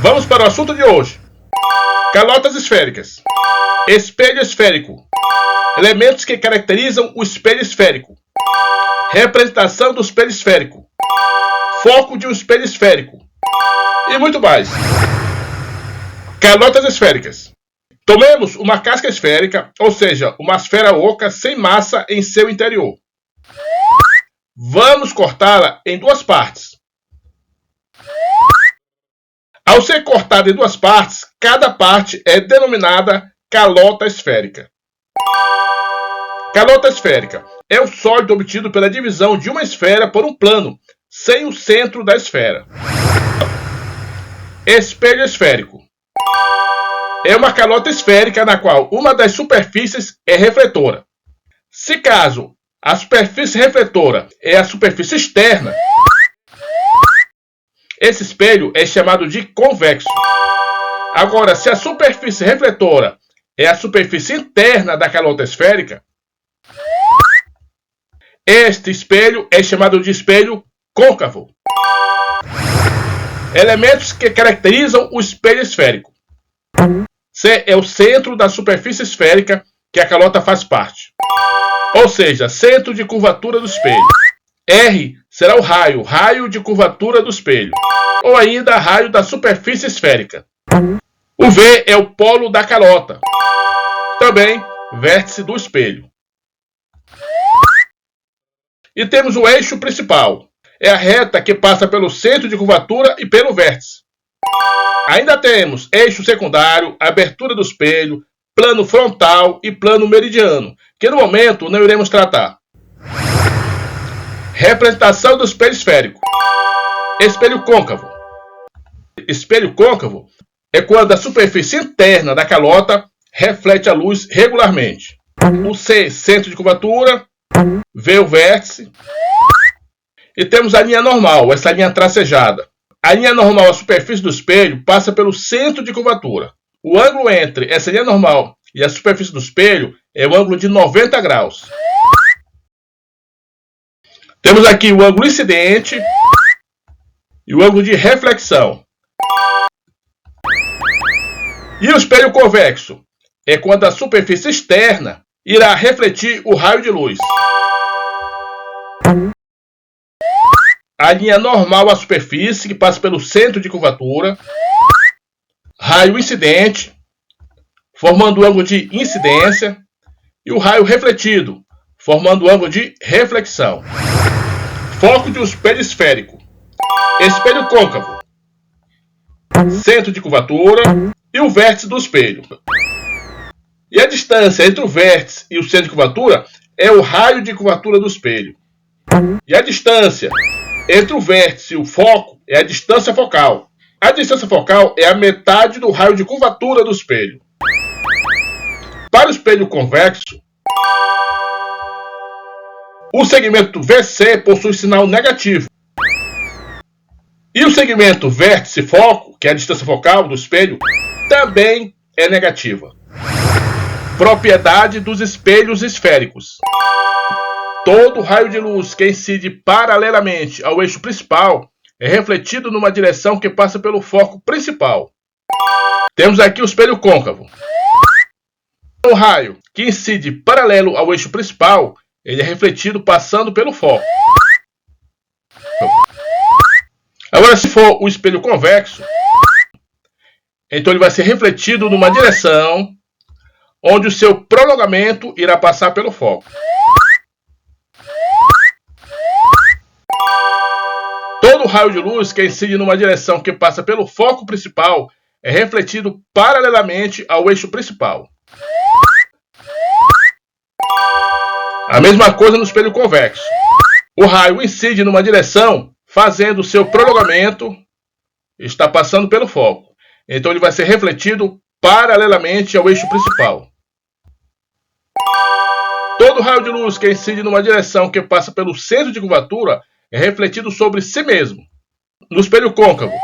Vamos para o assunto de hoje. Calotas esféricas. Espelho esférico. Elementos que caracterizam o espelho esférico. Representação do espelho esférico. Foco de um espelho esférico. E muito mais. Calotas esféricas. Tomemos uma casca esférica, ou seja, uma esfera oca sem massa em seu interior. Vamos cortá-la em duas partes. Ao ser cortada em duas partes, cada parte é denominada calota esférica. Calota esférica é o sólido obtido pela divisão de uma esfera por um plano, sem o centro da esfera. Espelho esférico é uma calota esférica na qual uma das superfícies é refletora. Se caso a superfície refletora é a superfície externa, esse espelho é chamado de convexo. Agora, se a superfície refletora é a superfície interna da calota esférica, este espelho é chamado de espelho côncavo. Elementos que caracterizam o espelho esférico. C é o centro da superfície esférica que a calota faz parte, ou seja, centro de curvatura do espelho. R será o raio de curvatura do espelho, ou ainda raio da superfície esférica. O V é o polo da calota, também vértice do espelho. E temos o eixo principal, é a reta que passa pelo centro de curvatura e pelo vértice. Ainda temos eixo secundário, abertura do espelho, plano frontal e plano meridiano, que no momento não iremos tratar. Representação do espelho esférico. Espelho côncavo. Espelho côncavo é quando a superfície interna da calota reflete a luz regularmente. O C, centro de curvatura. V, o vértice. E temos a linha normal, essa linha tracejada. A linha normal, a superfície do espelho, passa pelo centro de curvatura. O ângulo entre essa linha normal e a superfície do espelho é o ângulo de 90 graus. Temos aqui o ângulo incidente e o ângulo de reflexão. E o espelho convexo é quando a superfície externa irá refletir o raio de luz. A linha normal à superfície, que passa pelo centro de curvatura. Raio incidente, formando o ângulo de incidência. E o raio refletido, formando o ângulo de reflexão. Foco de um espelho esférico. Espelho côncavo. Centro de curvatura e o vértice do espelho. E a distância entre o vértice e o centro de curvatura é o raio de curvatura do espelho. E a distância entre o vértice e o foco é a distância focal. A distância focal é a metade do raio de curvatura do espelho. Para o espelho convexo, o segmento VC possui sinal negativo. E o segmento vértice-foco, que é a distância focal do espelho, também é negativa. Propriedade dos espelhos esféricos. Todo raio de luz que incide paralelamente ao eixo principal é refletido numa direção que passa pelo foco principal. Temos aqui o espelho côncavo. O raio que incide paralelo ao eixo principal, ele é refletido passando pelo foco. Agora, se for o espelho convexo, então ele vai ser refletido numa direção onde o seu prolongamento irá passar pelo foco. Todo raio de luz que incide numa direção que passa pelo foco principal é refletido paralelamente ao eixo principal. A mesma coisa no espelho convexo. O raio incide numa direção, fazendo o seu prolongamento, está passando pelo foco. Então ele vai ser refletido paralelamente ao eixo principal. Todo raio de luz que incide numa direção que passa pelo centro de curvatura é refletido sobre si mesmo. No espelho côncavo,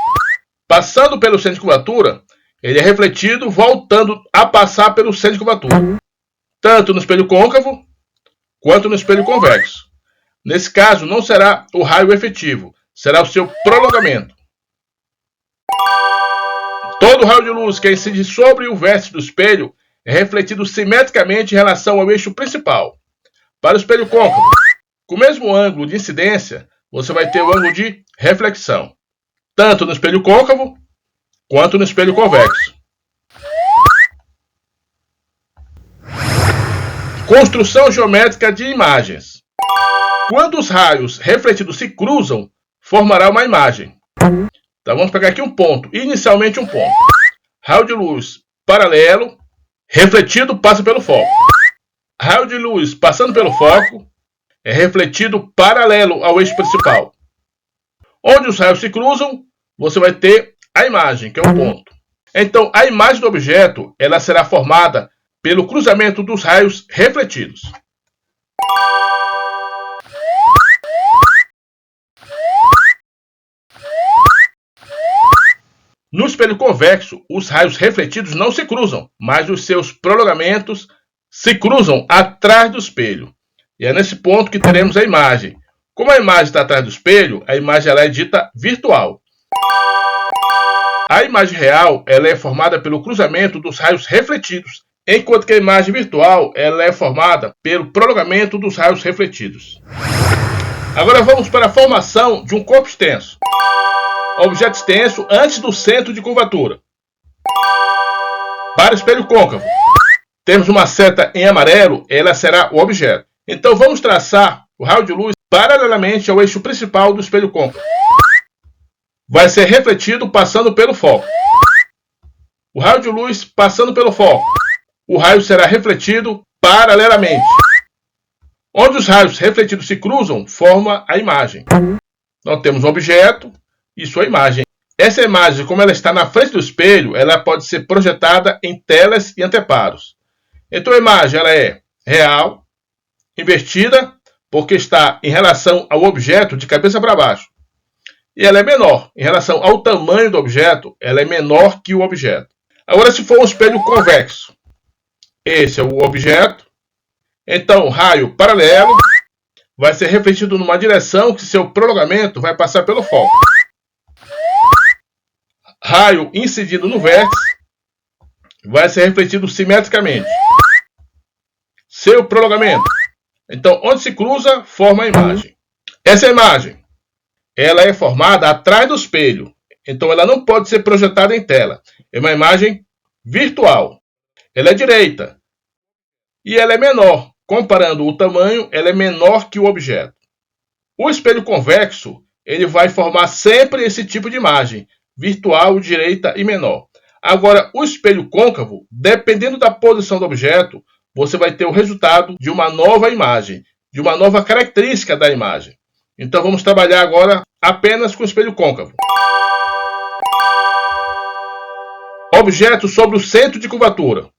passando pelo centro de curvatura, ele é refletido voltando a passar pelo centro de curvatura. Tanto no espelho côncavo, quanto no espelho convexo. Nesse caso, não será o raio efetivo, será o seu prolongamento. Todo raio de luz que incide sobre o vértice do espelho é refletido simetricamente em relação ao eixo principal. Para o espelho côncavo, com o mesmo ângulo de incidência, você vai ter o ângulo de reflexão, tanto no espelho côncavo quanto no espelho convexo. Construção geométrica de imagens. Quando os raios refletidos se cruzam, formará uma imagem. Então vamos pegar aqui um ponto, inicialmente um ponto. Raio de luz paralelo, refletido, passa pelo foco. Raio de luz passando pelo foco, é refletido paralelo ao eixo principal. Onde os raios se cruzam, você vai ter a imagem, que é o ponto. Então, a imagem do objeto ela será formada pelo cruzamento dos raios refletidos. No espelho convexo, os raios refletidos não se cruzam, mas os seus prolongamentos se cruzam atrás do espelho. E é nesse ponto que teremos a imagem. Como a imagem está atrás do espelho, a imagem ela é dita virtual. A imagem real ela é formada pelo cruzamento dos raios refletidos, enquanto que a imagem virtual ela é formada pelo prolongamento dos raios refletidos. Agora vamos para a formação de um corpo extenso. Objeto extenso antes do centro de curvatura. Para o espelho côncavo, temos uma seta em amarelo, ela será o objeto. Então vamos traçar o raio de luz paralelamente ao eixo principal do espelho côncavo. Vai ser refletido passando pelo foco. O raio de luz passando pelo foco. O raio será refletido paralelamente. Onde os raios refletidos se cruzam, forma a imagem. Nós temos um objeto e sua imagem. Essa imagem, como ela está na frente do espelho, ela pode ser projetada em telas e anteparos. Então a imagem ela é real, invertida, porque está em relação ao objeto de cabeça para baixo. E ela é menor. Em relação ao tamanho do objeto, ela é menor que o objeto. Agora, se for um espelho convexo, esse é o objeto. Então, o raio paralelo vai ser refletido numa direção que seu prolongamento vai passar pelo foco. Raio incidido no vértice vai ser refletido simetricamente. Seu prolongamento. Então, onde se cruza, forma a imagem. Essa imagem, ela é formada atrás do espelho. Então, ela não pode ser projetada em tela. É uma imagem virtual. Ela é direita. E ela é menor. Comparando o tamanho, ela é menor que o objeto. O espelho convexo, ele vai formar sempre esse tipo de imagem. Virtual, direita e menor. Agora, o espelho côncavo, dependendo da posição do objeto, você vai ter o resultado de uma nova imagem, de uma nova característica da imagem. Então vamos trabalhar agora apenas com o espelho côncavo. Objeto sobre o centro de curvatura.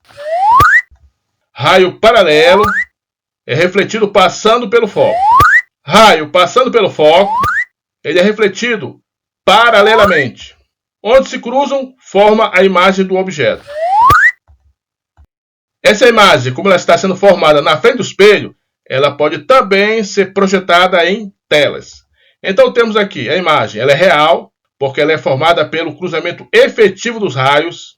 Raio paralelo é refletido passando pelo foco. Raio passando pelo foco, ele é refletido paralelamente. Onde se cruzam, forma a imagem do objeto. Essa imagem, como ela está sendo formada na frente do espelho, ela pode também ser projetada em telas. Então temos aqui a imagem, ela é real, porque ela é formada pelo cruzamento efetivo dos raios.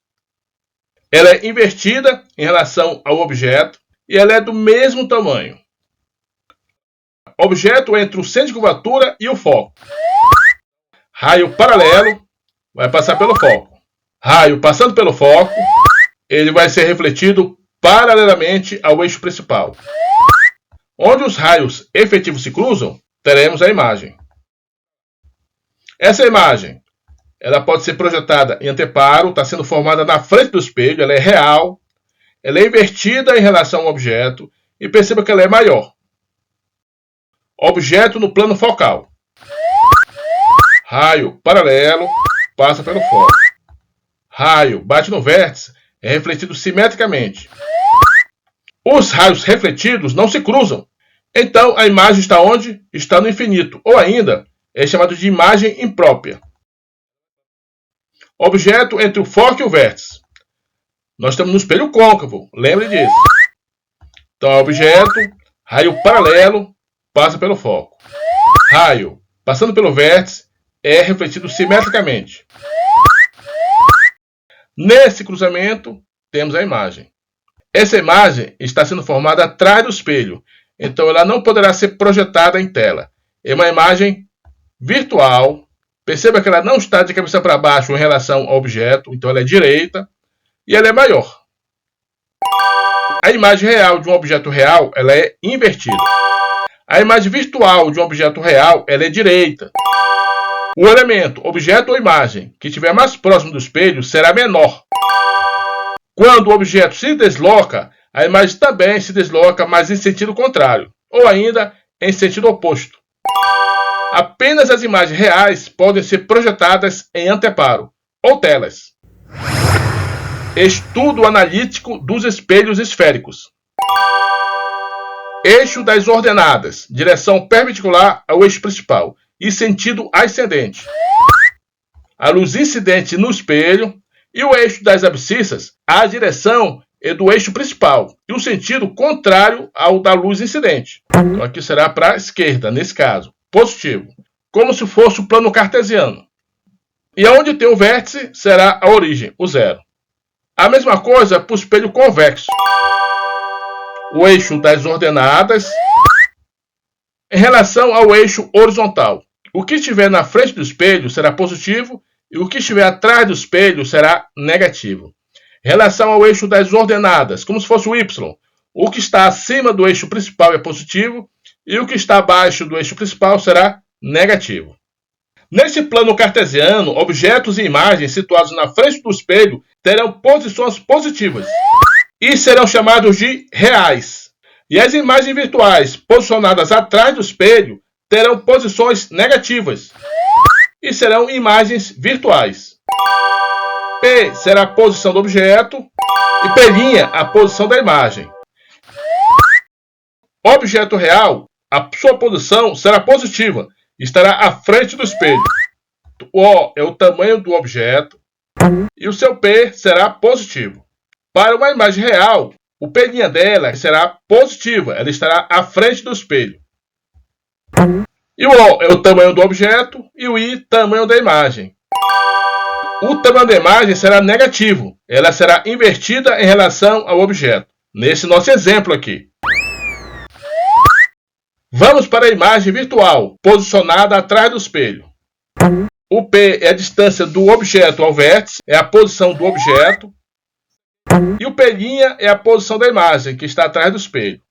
Ela é invertida em relação ao objeto e ela é do mesmo tamanho. Objeto entre o centro de curvatura e o foco. Raio paralelo vai passar pelo foco. Raio passando pelo foco, ele vai ser refletido paralelamente ao eixo principal. Onde os raios efetivos se cruzam, teremos a imagem. Essa imagem, ela pode ser projetada em anteparo, está sendo formada na frente do espelho, ela é real, ela é invertida em relação ao objeto e perceba que ela é maior. Objeto no plano focal. Raio paralelo, passa pelo foco. Raio bate no vértice, é refletido simetricamente. Os raios refletidos não se cruzam. Então a imagem está onde? Está no infinito. Ou ainda, é chamado de imagem imprópria. Objeto entre o foco e o vértice. Nós estamos no espelho côncavo, lembre disso. Então, objeto, raio paralelo, passa pelo foco. Raio, passando pelo vértice, é refletido simetricamente. Nesse cruzamento, temos a imagem. Essa imagem está sendo formada atrás do espelho, então ela não poderá ser projetada em tela. É uma imagem virtual. Perceba que ela não está de cabeça para baixo em relação ao objeto, então ela é direita e ela é maior. A imagem real de um objeto real, ela é invertida. A imagem virtual de um objeto real, ela é direita. O elemento, objeto ou imagem, que estiver mais próximo do espelho será menor. Quando o objeto se desloca, a imagem também se desloca, mas em sentido contrário, ou ainda em sentido oposto. Apenas as imagens reais podem ser projetadas em anteparo, ou telas. Estudo analítico dos espelhos esféricos. Eixo das ordenadas, direção perpendicular ao eixo principal e sentido ascendente. A luz incidente no espelho e o eixo das abscissas, a direção é do eixo principal e o sentido contrário ao da luz incidente. Então aqui será para a esquerda, nesse caso, positivo, como se fosse o plano cartesiano. E onde tem o vértice será a origem, o zero. A mesma coisa para o espelho convexo. O eixo das ordenadas em relação ao eixo horizontal. O que estiver na frente do espelho será positivo e o que estiver atrás do espelho será negativo. Em relação ao eixo das ordenadas, como se fosse o Y, o que está acima do eixo principal é positivo e o que está abaixo do eixo principal será negativo. Nesse plano cartesiano, objetos e imagens situados na frente do espelho terão posições positivas e serão chamados de reais. E as imagens virtuais posicionadas atrás do espelho terão posições negativas e serão imagens virtuais. P será a posição do objeto e P' a posição da imagem. Objeto real, a sua posição será positiva, estará à frente do espelho. O O é o tamanho do objeto e o seu P será positivo. Para uma imagem real, o P' dela será positiva, ela estará à frente do espelho. E o O é o tamanho do objeto e o I, tamanho da imagem. O tamanho da imagem será negativo, ela será invertida em relação ao objeto. Nesse nosso exemplo aqui. Vamos para a imagem virtual, posicionada atrás do espelho. O P é a distância do objeto ao vértice, é a posição do objeto. E o P' é a posição da imagem, que está atrás do espelho.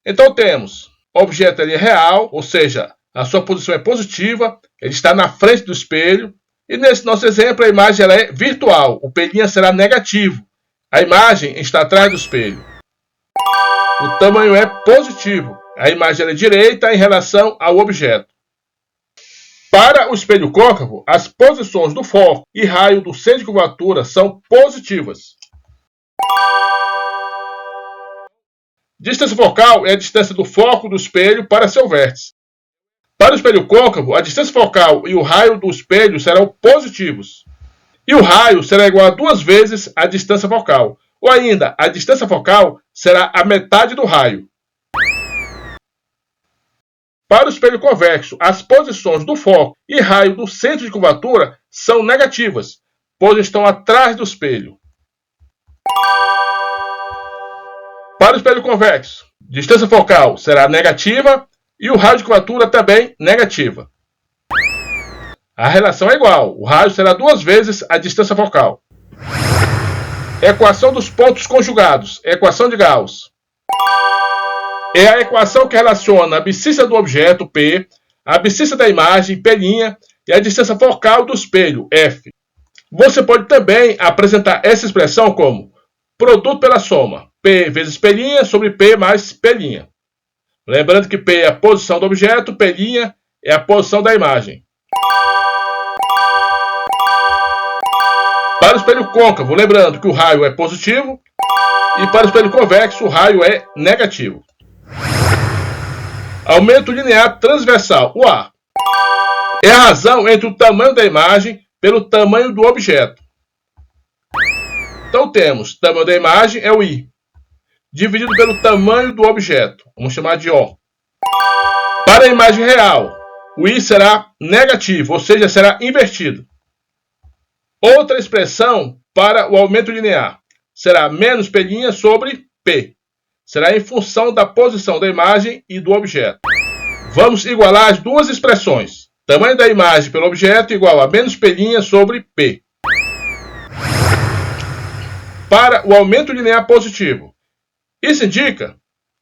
Então temos, o objeto ali é real, ou seja, a sua posição é positiva, ele está na frente do espelho. E nesse nosso exemplo, a imagem ela é virtual, o P' será negativo. A imagem está atrás do espelho. O tamanho é positivo, a imagem ela é direita em relação ao objeto. Para o espelho côncavo, as posições do foco e raio do centro de curvatura são positivas. Distância focal é a distância do foco do espelho para seu vértice. Para o espelho côncavo, a distância focal e o raio do espelho serão positivos. E o raio será igual a 2 vezes a distância focal. Ou ainda, a distância focal será a metade do raio. Para o espelho convexo, as posições do foco e raio do centro de curvatura são negativas, pois estão atrás do espelho. Para o espelho convexo, distância focal será negativa e o raio de curvatura também negativa. A relação é igual, o raio será 2 vezes a distância focal. Equação dos pontos conjugados, equação de Gauss. É a equação que relaciona a abscissa do objeto, P, a abscissa da imagem, P', e a distância focal do espelho, F. Você pode também apresentar essa expressão como produto pela soma, P vezes P' sobre P mais P'. Lembrando que P é a posição do objeto, P' é a posição da imagem. Para o espelho côncavo, lembrando que o raio é positivo, e para o espelho convexo, o raio é negativo. Aumento linear transversal, o A. É a razão entre o tamanho da imagem pelo tamanho do objeto. Então temos, tamanho da imagem é o I, dividido pelo tamanho do objeto, vamos chamar de O. Para a imagem real, o I será negativo, ou seja, será invertido. Outra expressão para o aumento linear será menos P' sobre P. Será em função da posição da imagem e do objeto. Vamos igualar as duas expressões. Tamanho da imagem pelo objeto igual a menos P' sobre P. Para o aumento linear positivo. Isso indica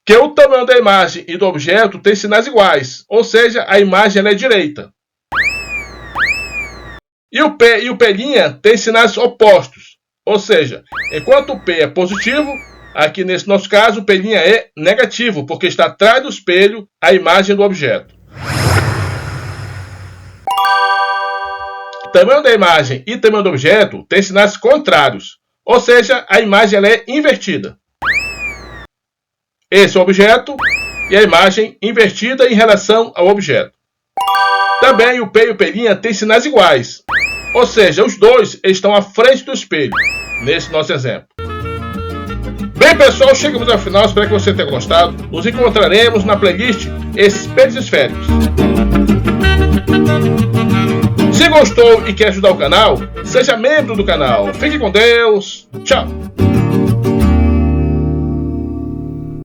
que o tamanho da imagem e do objeto tem sinais iguais, ou seja, a imagem ela é direita. E o P e o P' têm sinais opostos, ou seja, enquanto o P é positivo, aqui nesse nosso caso o P' é negativo, porque está atrás do espelho a imagem do objeto. Tamanho da imagem e tamanho do objeto têm sinais contrários, ou seja, a imagem ela é invertida. Esse é o objeto e a imagem invertida em relação ao objeto. Também o P e o P' têm sinais iguais, ou seja, os dois estão à frente do espelho, nesse nosso exemplo. Bem, pessoal, chegamos ao final, espero que você tenha gostado. Nos encontraremos na playlist Espelhos Esféricos. Se gostou e quer ajudar o canal, seja membro do canal. Fique com Deus. Tchau.